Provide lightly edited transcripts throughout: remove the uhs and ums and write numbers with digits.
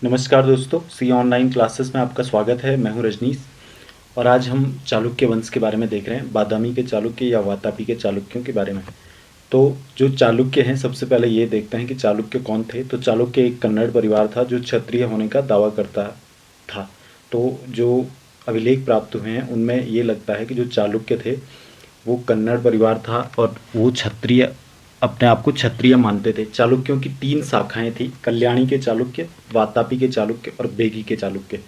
नमस्कार दोस्तों, सी online classes में आपका स्वागत है। मैं हूं रजनीश और आज हम चालुक्य वंश के बारे में देख रहे हैं, बादामी के चालुक्य या वातापी के चालुक्यों के बारे में। तो जो चालुक्य हैं, सबसे पहले ये देखते हैं कि चालुक्य कौन थे। तो चालुक्य एक कन्नड़ परिवार था जो क्षत्रिय होने का दावा करता था। तो जो अभिलेख प्राप्त हुए हैं उनमें ये लगता है कि जो चालुक्य थे वो कन्नड़ परिवार था और वो क्षत्रिय, अपने आप को क्षत्रिय मानते थे। चालुक्यों की 3 शाखाएं थी, कल्याणी के चालुक्य, वातापी के चालुक्य और बेगी के चालुक्य।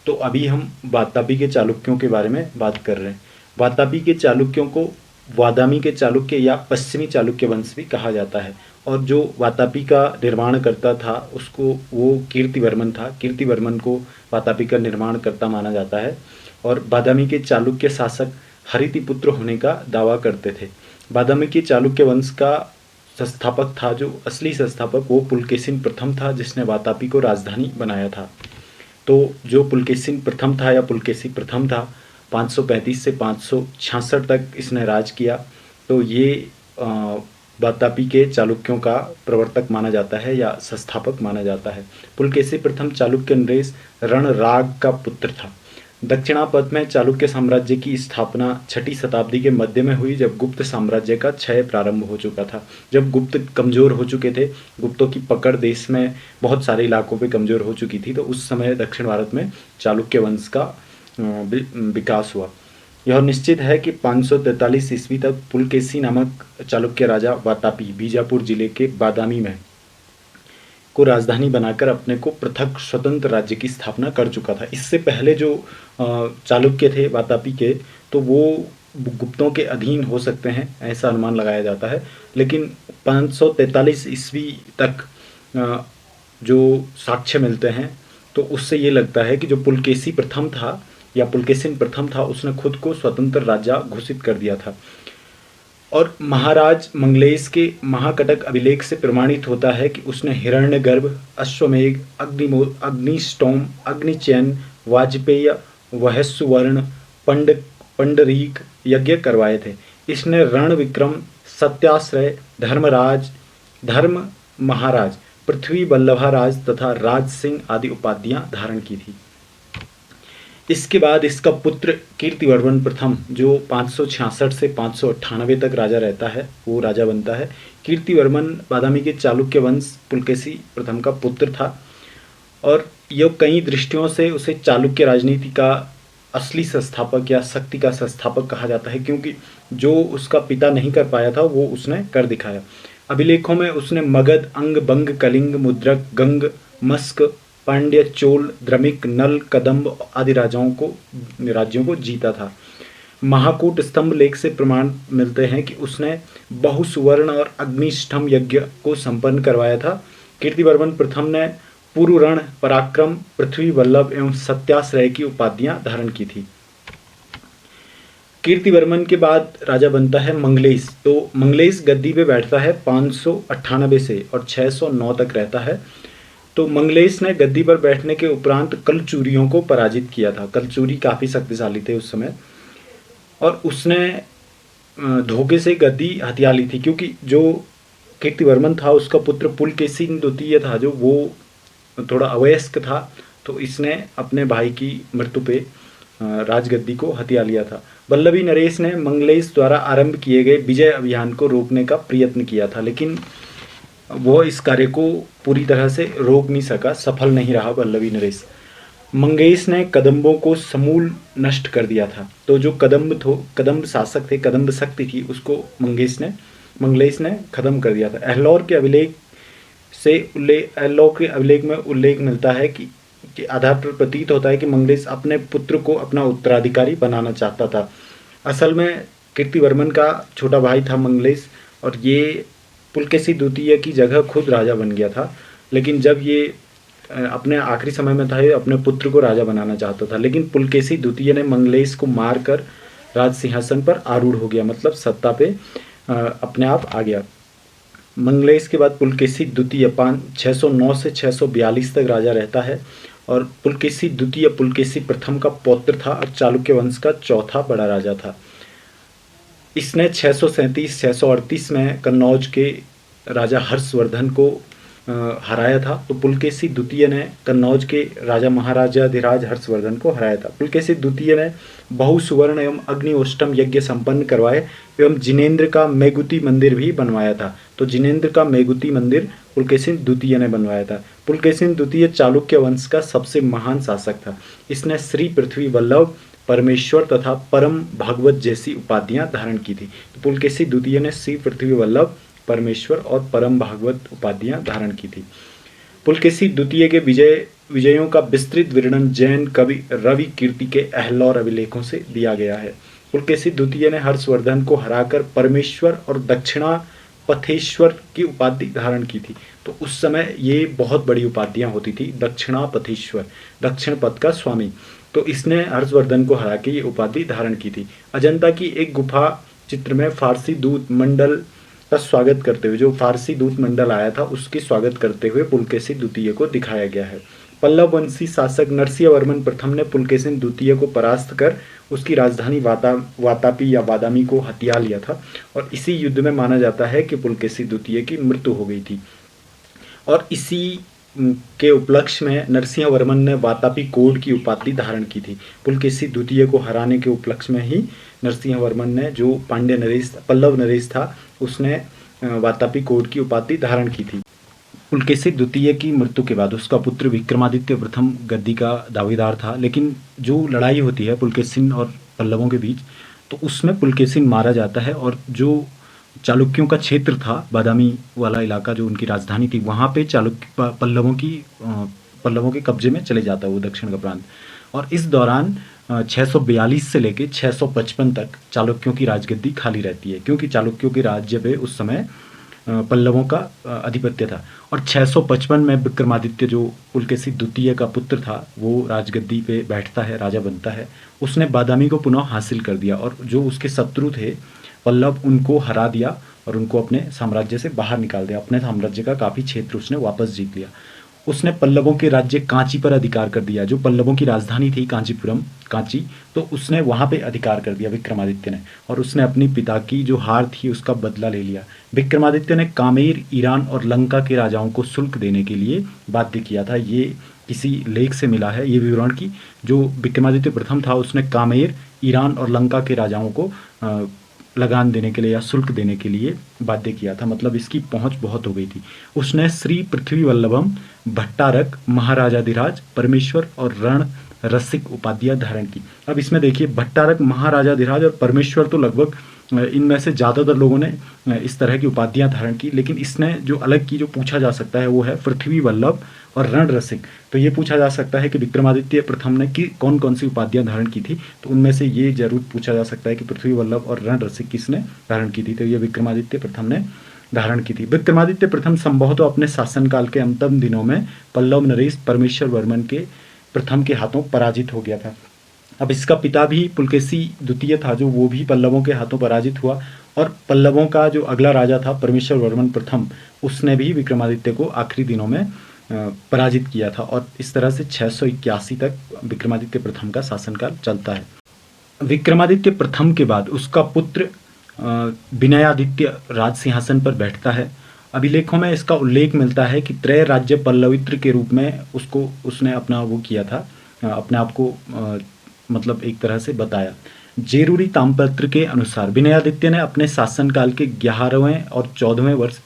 तो अभी हम वातापी के चालुक्यों के बारे में बात कर रहे हैं। वातापी के चालुक्यों को वादामी के चालुक्य या पश्चिमी चालुक्य वंश भी कहा जाता है। और जो वातापी का निर्माण करता था उसको वो कीर्तिवर्मन था। कीर्तिवर्मन को वातापी का निर्माण करता माना जाता है। और बादामी के चालुक्य शासक हरितिपुत्र होने का दावा करते थे। बादामी के चालुक्य वंश का संस्थापक था, जो असली संस्थापक वो पुलकेशिन प्रथम था, जिसने वातापी को राजधानी बनाया था। तो जो पुलकेशिन प्रथम था या पुलकेशी प्रथम था, 535 से 566 तक इसने राज किया। तो ये वातापी के चालुक्यों का प्रवर्तक माना जाता है या संस्थापक माना जाता है। पुलकेशी प्रथम चालुक्य नरेश रणराग का पुत्र था। दक्षिणापथ में चालुक्य साम्राज्य की स्थापना 6ठी शताब्दी के मध्य में हुई, जब गुप्त साम्राज्य का क्षय प्रारंभ हो चुका था। जब गुप्त कमज़ोर हो चुके थे, गुप्तों की पकड़ देश में बहुत सारे इलाकों पे कमज़ोर हो चुकी थी, तो उस समय दक्षिण भारत में चालुक्य वंश का विकास हुआ। यह निश्चित है कि 543 ईस्वी तक पुलकेशी नामक चालुक्य राजा वातापी बीजापुर जिले के बादामी में को राजधानी बनाकर अपने को पृथक स्वतंत्र राज्य की स्थापना कर चुका था। इससे पहले जो चालुक्य थे वातापी के, तो वो गुप्तों के अधीन हो सकते हैं, ऐसा अनुमान लगाया जाता है। लेकिन 543 ईस्वी तक जो साक्ष्य मिलते हैं तो उससे ये लगता है कि जो पुलकेशी प्रथम था या पुलकेशिन प्रथम था, उसने खुद को स्वतंत्र राजा घोषित कर दिया था। और महाराज मंगलेश के महाकटक अभिलेख से प्रमाणित होता है कि उसने हिरण्यगर्भ, अश्वमेघ, अग्निष्टोम, अग्निचयन, वाजपेय, वहस्सुवर्ण, पंडरीक यज्ञ करवाए थे। इसने रण विक्रम, सत्याश्रय, धर्मराज, धर्म महाराज, पृथ्वी वल्लभाराज तथा राज सिंह आदि उपाधियां धारण की थी। इसके बाद इसका पुत्र कीर्तिवर्मन प्रथम, जो 566 से 598 तक राजा रहता है, वो राजा बनता है। कीर्तिवर्मन बादामी के चालुक्य वंश पुलकेशी प्रथम का पुत्र था और यह कई दृष्टियों से उसे चालुक्य राजनीति का असली संस्थापक या शक्ति का संस्थापक कहा जाता है, क्योंकि जो उसका पिता नहीं कर पाया था वो उसने कर दिखाया। अभिलेखों में उसने मगध, अंग, बंग, कलिंग, मुद्रक, गंग, मस्क, पांड्य, चोल, द्रमिक, नल, कदम्ब आदि राज्यों को जीता था। महाकूट स्तंभ लेख से प्रमाण मिलते हैं कि उसने बहुसुवर्ण और अग्निष्ठम यज्ञ को संपन्न करवाया था। कीर्तिवर्मन प्रथम ने पुरुरण, पराक्रम, पृथ्वी वल्लभ एवं सत्याश्रय की उपाधियां धारण की थी। कीर्तिवर्मन के बाद राजा बनता है मंगलेश। तो मंगलेश गद्दी पे बैठता है 598 से और 609 तक रहता है। तो मंगलेश ने गद्दी पर बैठने के उपरांत कलचूरियों को पराजित किया था। कलचूरी काफ़ी शक्तिशाली थे उस समय और उसने धोखे से गद्दी हथिया ली थी, क्योंकि जो कीर्तिवर्मन था उसका पुत्र पुलकेशिन द्वितीय था, जो वो थोड़ा अवयस्क था। तो इसने अपने भाई की मृत्यु पे राजगद्दी को हथिया लिया था। वल्लभी नरेश ने मंगलेश द्वारा आरंभ किए गए विजय अभियान को रोकने का प्रयत्न किया था, लेकिन वो इस कार्य को पूरी तरह से रोक नहीं सका, सफल नहीं रहा वल्लभी नरेश। मंगेश ने कदम्बों को समूल नष्ट कर दिया था। तो जो कदम्ब शासक थे, कदम्ब शक्ति थी, उसको मंगलेश ने खत्म कर दिया था। एहलोर के अभिलेख में उल्लेख मिलता है कि आधार पर प्रतीत होता है कि मंगलेश अपने पुत्र को अपना उत्तराधिकारी बनाना चाहता था। असल में कीर्तिवर्मन का छोटा भाई था मंगलेश और ये पुलकेशी द्वितीय की जगह खुद राजा बन गया था। लेकिन जब ये अपने आखिरी समय में था, ये अपने पुत्र को राजा बनाना चाहता था, लेकिन पुलकेशी द्वितीय ने मंगलेश को मारकर राज सिंहासन पर आरूढ़ हो गया, मतलब सत्ता पे अपने आप आ गया। मंगलेश के बाद पुलकेशी द्वितीय 609 से 642 तक राजा रहता है और पुलकेशी द्वितीय पुलकेशी प्रथम का पौत्र था और चालुक्य वंश का चौथा बड़ा राजा था। इसने 637-638 में कन्नौज के राजा हर्षवर्धन को हराया था। तो पुलकेशी द्वितीय ने कन्नौज के राजा महाराजाधिराज हर्षवर्धन को हराया था। पुलकेशी द्वितीय ने बहुसुवर्ण एवं अग्निहोष्टम यज्ञ संपन्न करवाए एवं जिनेन्द्र का मेगुती मंदिर भी बनवाया था। तो जिनेन्द्र का मेगुती मंदिर पुलकेशी द्वितीय ने बनवाया था। पुलकेशी द्वितीय चालुक्य वंश का सबसे महान शासक था। इसने श्री पृथ्वी वल्लभ, परमेश्वर तथा परम भागवत जैसी उपाधियां धारण की थी। तो पुलकेशी द्वितीय ने श्री पृथ्वी वल्लभ, परमेश्वर और परम भागवत उपाधियां धारण की थी। पुलकेशी द्वितीय के विजयों का विस्तृत वर्णन जैन कवि रवि कीर्ति के अहलौर अभिलेखों से दिया गया है। पुलकेशी द्वितीय ने हर्षवर्धन को हराकर परमेश्वर और दक्षिणापथेश्वर की उपाधि धारण की थी। तो उस समय ये बहुत बड़ी उपाधियां होती थी, दक्षिणापथेश्वर, दक्षिण पथ का स्वामी। तो इसने हर्षवर्धन को हरा के ये उपाधि धारण की थी। अजंता की एक गुफा चित्र में फारसी दूत मंडल का स्वागत करते हुए, जो फारसी दूत मंडल आया था उसकी स्वागत करते हुए पुलकेशी द्वितीय को दिखाया गया है। पल्लव वंशी शासक नरसिंह वर्मन प्रथम ने पुलकेशी द्वितीय को परास्त कर उसकी राजधानी वातापी या बादामी को हथिया लिया था और इसी युद्ध में माना जाता है कि पुलकेशी द्वितीय की मृत्यु हो गई थी। और इसी के उपलक्ष्य में नरसिंह वर्मन ने वातापी कोड की उपाधि धारण की थी। पुलकेशी द्वितीय को हराने के उपलक्ष्य में ही नरसिंह वर्मन ने, जो पांड्य नरेश पल्लव नरेश था, उसने वातापी कोड की उपाधि धारण की थी। पुलकेशी द्वितीय की मृत्यु के बाद उसका पुत्र विक्रमादित्य प्रथम गद्दी का दावेदार था, लेकिन जो लड़ाई होती है पुलकेशिन और पल्लवों के बीच, तो उसमें पुलकेशिन मारा जाता है और जो चालुक्यों का क्षेत्र था, बादामी वाला इलाका जो उनकी राजधानी थी, वहाँ पे चालुक्य पल्लवों के कब्जे में चले जाता है वो दक्षिण का प्रांत। और इस दौरान 642 से लेके 655 तक चालुक्यों की राजगद्दी खाली रहती है, क्योंकि चालुक्यों के राज्य पे उस समय पल्लवों का आधिपत्य था। और 655 में विक्रमादित्य, जो पुलकेशी द्वितीय का पुत्र था, वो राजगद्दी पे बैठता है, राजा बनता है। उसने बादामी को पुनः हासिल कर दिया और जो उसके शत्रु थे पल्लव, उनको हरा दिया और उनको अपने साम्राज्य से बाहर निकाल दिया। अपने साम्राज्य का काफ़ी क्षेत्र उसने वापस जीत लिया। उसने पल्लवों के राज्य कांची पर अधिकार कर दिया, जो पल्लवों की राजधानी थी कांचीपुरम, कांची, तो उसने वहाँ पे अधिकार कर दिया विक्रमादित्य ने। और उसने अपनी पिता की जो हार थी उसका बदला ले लिया। विक्रमादित्य ने कामेर, ईरान और लंका के राजाओं को शुल्क देने के लिए बाध्य किया था। ये किसी लेख से मिला है ये विवरण की जो विक्रमादित्य प्रथम था, उसने कामेर, ईरान और लंका के राजाओं को लगान देने के लिए या शुल्क देने के लिए बाध्य किया था। मतलब इसकी पहुंच बहुत हो गई थी। उसने श्री पृथ्वी वल्लभम, भट्टारक, महाराजाधिराज, परमेश्वर और रण रसिक उपाधियां धारण की। अब इसमें देखिए, भट्टारक, महाराजाधिराज और परमेश्वर तो लगभग इनमें से ज़्यादातर लोगों ने इस तरह की उपाधियां धारण की, लेकिन इसने जो अलग की जो पूछा जा सकता है वो है पृथ्वी वल्लभ और रण रसिक। तो ये पूछा जा सकता है कि विक्रमादित्य प्रथम ने की कौन कौन सी उपाधियां धारण की थी, तो उनमें से ये जरूर पूछा जा सकता है कि पृथ्वी वल्लभ और रण रसिक किसने धारण की थी। तो ये विक्रमादित्य प्रथम ने धारण की थी। विक्रमादित्य प्रथम संभवतः अपने शासनकाल के अंतिम दिनों में पल्लव नरेश परमेश्वर वर्मन के प्रथम के हाथों पराजित हो गया था। अब इसका पिता भी पुलकेशी द्वितीय था, जो वो भी पल्लवों के हाथों पराजित हुआ। और पल्लवों का जो अगला राजा था परमेश्वर वर्मन प्रथम, उसने भी विक्रमादित्य को आखिरी दिनों में पराजित किया था। और इस तरह से 681 तक विक्रमादित्य प्रथम का शासनकाल चलता है। विक्रमादित्य प्रथम के बाद उसका पुत्र विनयादित्य राज सिंहासन पर बैठता है। अभिलेखों में इसका उल्लेख मिलता है कि त्रय राज्य पल्लवित्र के रूप में उसने अपना वो किया था, अपने आप को मतलब एक तरह से बताया। जेरूरी ताम्रपत्र के अनुसार विनयादित्य ने अपने शासनकाल के 11वें और 14वें वर्ष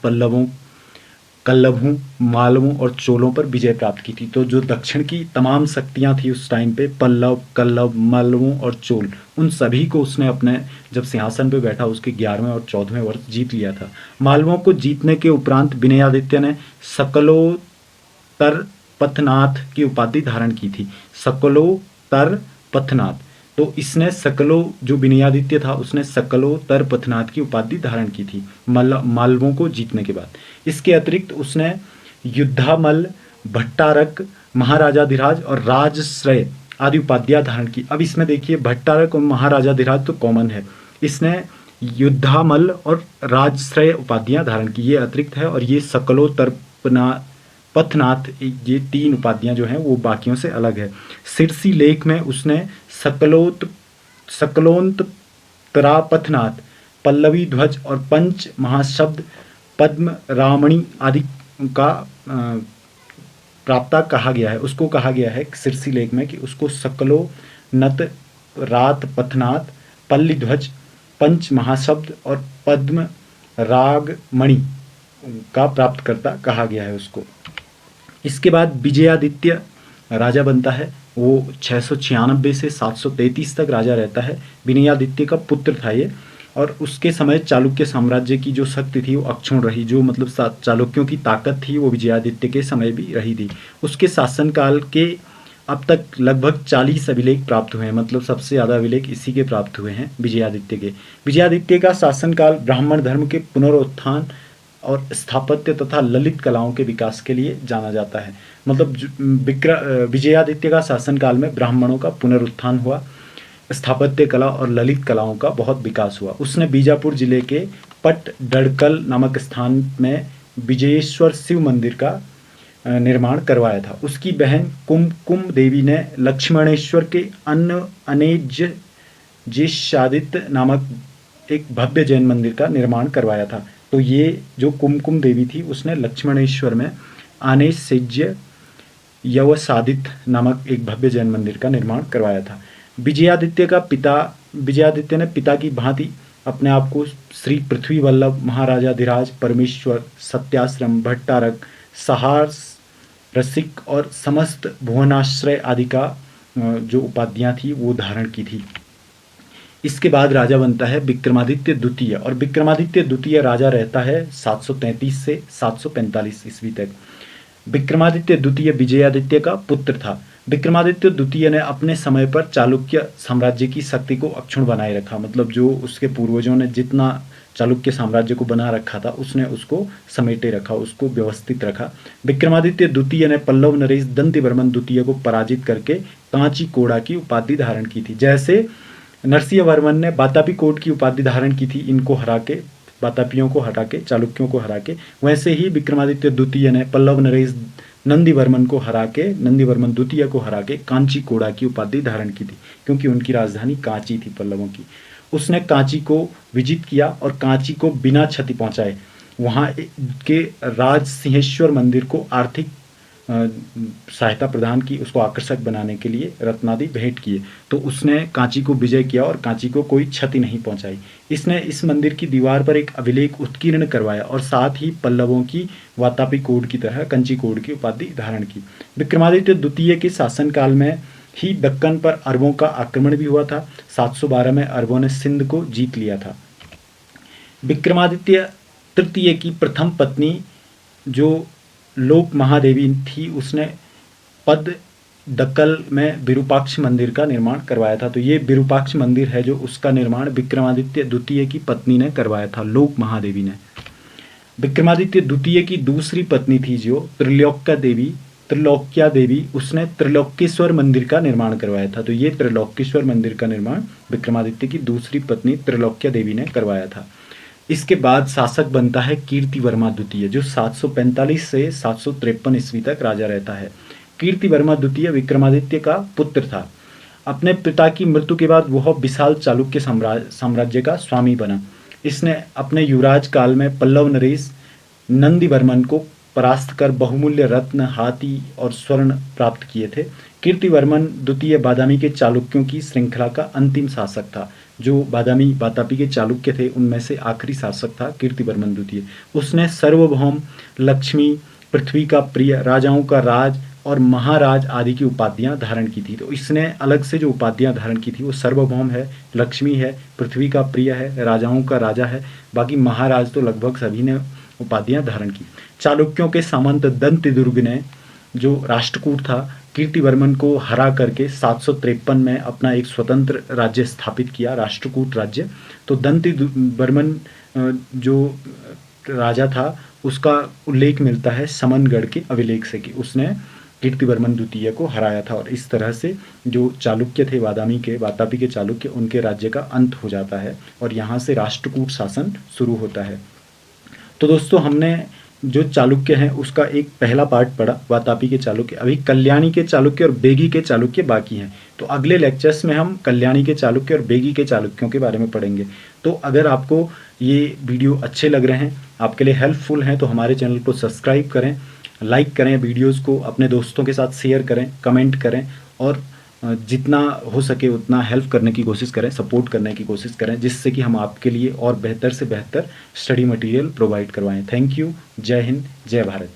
कल्लभों, मालवों और चोलों पर विजय प्राप्त की थी। तो जो दक्षिण की तमाम शक्तियां थी उस टाइम पे, पल्लव, कल्लभ, मालवों और चोल, उन सभी को उसने अपने जब सिंहासन पे बैठा उसके 11वें और 14वें वर्ष जीत लिया था। मालवों को जीतने के उपरांत विनयादित्य ने सकलोतर पथनाथ की उपाधि धारण की थी। सकलोतर पथनाथ, तो इसने जो विनयादित्य था उसने सकलोतर पथनाथ की उपाधि धारण की थी मालवों को जीतने के बाद। इसके अतिरिक्त उसने युद्धामल, भट्टारक, महाराजाधिराज और राजश्रय आदि उपाधियां धारण की। अब इसमें देखिए, भट्टारक और महाराजाधिराज तो कॉमन है, इसने युद्धामल और राजश्रय उपाधियां धारण की, ये अतिरिक्त है। और ये सकलोतर पथनाथ, ये 3 उपाधियां जो हैं वो बाकियों से अलग है। सिरसी लेख में उसने सकलोन्तरापथनाथ, पल्लवी ध्वज और पंच महाशब्द, पद्म रामणी आदि का प्राप्ता कहा गया है, उसको कहा गया है शीर्षी लेख में कि उसको सकलो नत रात पथनाथ पल्ली ध्वज पंच महाशब्द और पद्म राग मणि का प्राप्तकर्ता कहा गया है उसको। इसके बाद विजयादित्य राजा बनता है। वो 696 से 733 तक राजा रहता है। विनयादित्य का पुत्र था ये, और उसके समय चालुक्य साम्राज्य की जो शक्ति थी वो अक्षुण्ण रही। जो मतलब चालुक्यों की ताकत थी वो विजयादित्य के समय भी रही थी। उसके शासनकाल के अब तक लगभग 40 अभिलेख प्राप्त हुए हैं, मतलब सबसे ज़्यादा अभिलेख इसी के प्राप्त हुए हैं विजयादित्य के। विजयादित्य का शासनकाल ब्राह्मण धर्म के पुनरुत्थान और स्थापत्य तथा ललित कलाओं के विकास के लिए जाना जाता है। मतलब विजयादित्य का शासनकाल में ब्राह्मणों का पुनरुत्थान हुआ, स्थापत्य कला और ललित कलाओं का बहुत विकास हुआ। उसने बीजापुर जिले के पट डड़कल नामक स्थान में विजयेश्वर शिव मंदिर का निर्माण करवाया था। उसकी बहन कुमकुम देवी ने लक्ष्मणेश्वर के जेशादित्य नामक एक भव्य जैन मंदिर का निर्माण करवाया था। तो ये जो कुमकुम देवी थी उसने लक्ष्मणेश्वर में अनेसेज्य यवसादित नामक एक भव्य जैन मंदिर का निर्माण करवाया था। विजयादित्य ने पिता की भांति अपने आप को श्री पृथ्वी वल्लभ, महाराजाधिराज, परमेश्वर, सत्याश्रम, भट्टारक, सहास रसिक और समस्त भुवनाश्रय आदि का जो उपाधियां थी वो धारण की थी। इसके बाद राजा बनता है विक्रमादित्य द्वितीय, और विक्रमादित्य द्वितीय राजा रहता है 733 से 745 ईस्वी तक। विक्रमादित्य द्वितीय विजयादित्य का पुत्र था। विक्रमादित्य द्वितीय ने अपने समय पर चालुक्य साम्राज्य की शक्ति को अक्षुण्ण बनाए रखा। मतलब जो उसके पूर्वजों ने जितना चालुक्य साम्राज्य को बना रखा था उसने उसको समेटे रखा, उसको व्यवस्थित रखा। विक्रमादित्य द्वितीय ने पल्लव नरेश दंतिवर्मन द्वितीय को पराजित करके कांची कोड़ा की उपाधि धारण की थी। जैसे नरसिंह वर्मन ने वातापी कोट की उपाधि धारण की थी इनको हरा के, वातापियों को हटा के, चालुक्यों को हरा के, वैसे ही विक्रमादित्य द्वितीय ने पल्लव नरेश नंदीवर्मन को हरा के, नंदीवर्मन द्वितीय को हरा के कांची कोड़ा की उपाधि धारण की थी, क्योंकि उनकी राजधानी कांची थी पल्लवों की। उसने कांची को विजित किया और कांची को बिना क्षति पहुंचाए वहाँ के राज सिंहेश्वर मंदिर को आर्थिक सहायता प्रदान की, उसको आकर्षक बनाने के लिए रत्नादि भेंट किए। तो उसने कांची को विजय किया और कांची को कोई क्षति नहीं पहुंचाई। इसने इस मंदिर की दीवार पर एक अभिलेख उत्कीर्ण करवाया और साथ ही पल्लवों की वातापी कोड की तरह कंची कोड की उपाधि धारण की। विक्रमादित्य द्वितीय के शासनकाल में ही दक्कन पर अरबों का आक्रमण भी हुआ था। 712 में अरबों ने सिंध को जीत लिया था। विक्रमादित्य तृतीय की प्रथम पत्नी जो लोक महादेवी थी उसने पद दक्कल में विरूपाक्ष मंदिर का निर्माण करवाया था। तो ये विरूपाक्ष मंदिर है जो उसका निर्माण विक्रमादित्य द्वितीय की पत्नी ने करवाया था, लोक महादेवी ने। विक्रमादित्य द्वितीय की दूसरी पत्नी थी जो त्रिलोक्या देवी, उसने त्रिलोकेश्वर मंदिर का निर्माण करवाया था। तो ये त्रिलोकेश्वर मंदिर का निर्माण विक्रमादित्य की दूसरी पत्नी त्रिलोक्या देवी ने करवाया था। इसके बाद शासक बनता है कीर्तिवर्मा द्वितीय जो 745 से 753 ईस्वी तक राजा रहता है। कीर्तिवर्मा द्वितीय विक्रमादित्य का पुत्र था। अपने पिता की मृत्यु के बाद वह विशाल चालुक्य साम्राज्य का स्वामी बना। इसने अपने युवराज काल में पल्लव नरेश नंदीवर्मन को परास्त कर बहुमूल्य रत्न, हाथी और स्वर्ण प्राप्त किए थे। कीर्तिवर्मन द्वितीय बादामी के चालुक्यों की श्रृंखला का अंतिम शासक था। जो बादामी वातापी के चालुक्य थे उनमें से आखिरी शासक था कीर्तिवर्मन द्वितीय। उसने सर्वभौम, लक्ष्मी, पृथ्वी का प्रिय, राजाओं का राज और महाराज आदि की उपाधियां धारण की थी। तो इसने अलग से जो उपाधियां धारण की थी वो सर्वभौम है, लक्ष्मी है, पृथ्वी का प्रिय है, राजाओं का राजा है। बाकी महाराज तो लगभग सभी ने उपाधियां धारण की। चालुक्यों के सामंत दंतिदुर्ग ने जो राष्ट्रकूट था कीर्तिवर्मन को हरा करके 753 में अपना एक स्वतंत्र राज्य स्थापित किया, राष्ट्रकूट राज्य। तो दंतिवर्मन जो राजा था उसका उल्लेख मिलता है समनगढ़ के अभिलेख से कि उसने कीर्तिवर्मन द्वितीय को हराया था। और इस तरह से जो चालुक्य थे वातापी के चालुक्य, उनके राज्य का अंत हो जाता है और यहाँ से राष्ट्रकूट शासन शुरू होता है। तो दोस्तों हमने जो चालुक्य हैं उसका एक पहला पार्ट पढ़ा, वातापी के चालुक्य। अभी कल्याणी के चालुक्य और बेगी के चालुक्य बाकी हैं। तो अगले लेक्चर्स में हम कल्याणी के चालुक्य और बेगी के चालुक्यों के बारे में पढ़ेंगे। तो अगर आपको ये वीडियो अच्छे लग रहे हैं, आपके लिए हेल्पफुल हैं, तो हमारे चैनल को सब्सक्राइब करें, लाइक करें, वीडियोज़ को अपने दोस्तों के साथ शेयर करें, कमेंट करें और जितना हो सके उतना हेल्प करने की कोशिश करें, सपोर्ट करने की कोशिश करें, जिससे कि हम आपके लिए और बेहतर से बेहतर स्टडी मटेरियल प्रोवाइड करवाएं। Thank you. जय हिंद, जय भारत।